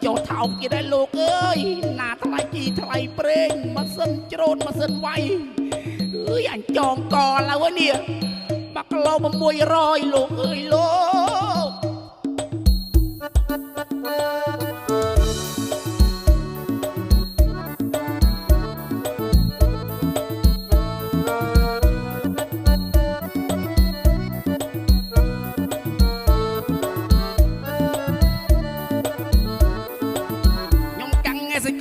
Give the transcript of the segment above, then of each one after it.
ចោថោកគេដែរលោកអើយណាថ្លៃជីថ្លៃប្រេងម៉ាស៊ីនច្រូតម៉ាស៊ីនវាយអើយអញចងកឡើយនេះ1 គីឡូ600លោកអើយលោក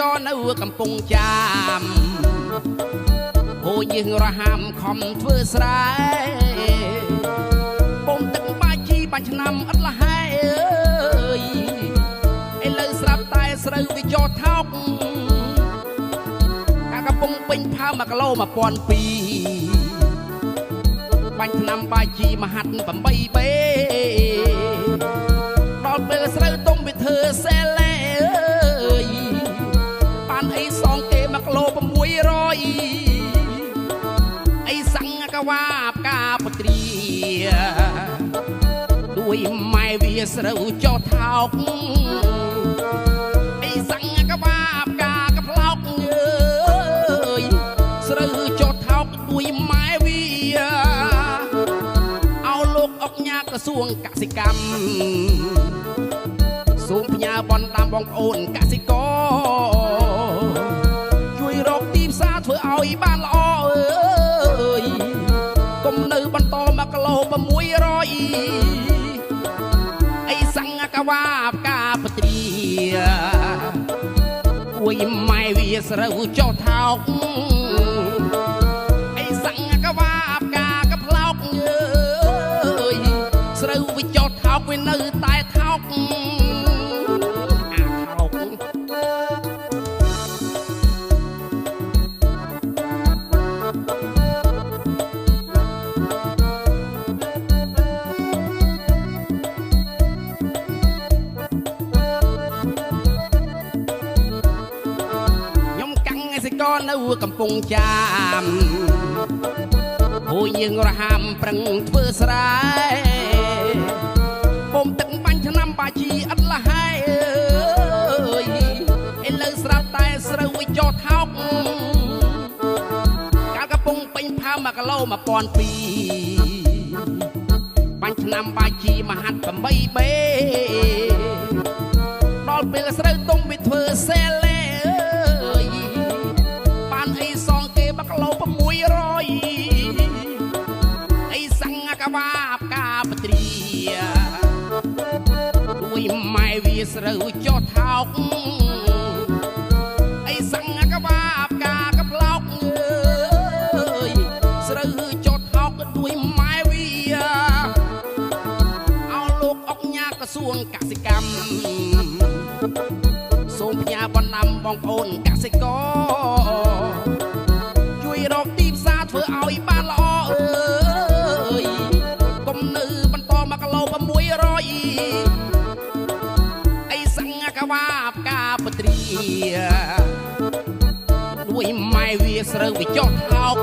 ក៏នៅកំពង់ចាមហូរយើងរហាមខំធ្វើស្រែពងទឹកបាជីបាញ់ឆ្នាំអត់លះហែអើយឥឡូវស្រាប់តែស្រូវវាចោថោកកាកំពុងពេញផើ1 គីឡូ1200បាញ់ឆ្នាំបាជីមហាត់8បេដល់ពេលស្រូវទុំវាធ្វើសេឡេអីសងគេ1 គីឡូ600អីសាំងកវាបកាពត្រាด้วยម៉ែវាស្រូវចោថោកអីសាំងកវាបកាកផ្លោកអើយស្រូវចោថោកด้วยម៉ែវាអោលោកអុកញ៉ាក្រសួងកសិកម្មសូមផ្ញើបនតាមបងប្អូនកសិករជួយរកទីផ្សារធ្វើឲ្យបានល្អអើយកុំនៅបន្ត1 គីឡូ600អីសាំងកវាបកាពត្រាអួយម៉ែវាស្រូវចោថោកអីសាំងកវាបកាកផ្លោកអើយស្រូវវាចោថោកវានៅតែថោកក៏នៅកំពង់ចាមហូរយើងរហាមប្រឹងធ្វើស្រែពុំទឹកបាញ់ឆ្នាំបាជីអត់លះហែអើយឥឡូវស្រាប់តែស្រូវវាចោថោកកាលកំពុងពេញផើ1 គីឡូ1200បាញ់ឆ្នាំបាជីមហាត់8បេដល់ពេលស្រូវទុំវាធ្វើសេឡេ1 គីឡូ600អីសាំងកវាបកាពត្រាด้วยម៉ែវាស្រូវចោថោកអីសាំងកវាបកាកផ្លោកអើយស្រូវចោថោកด้วยម៉ែវាអោលោកអុកញ៉ាក្រសួងកសិកម្មសូមផ្ញើបណ្ដាំបងប្អូនកសិកររកទីផ្សារធ្វើឲ្យបានល្អអើយកុំនៅបន្ត1 គីឡូ600អីសាំងកវាបកាពត្រាด้วยម៉ែវាស្រូវវាចោះថោក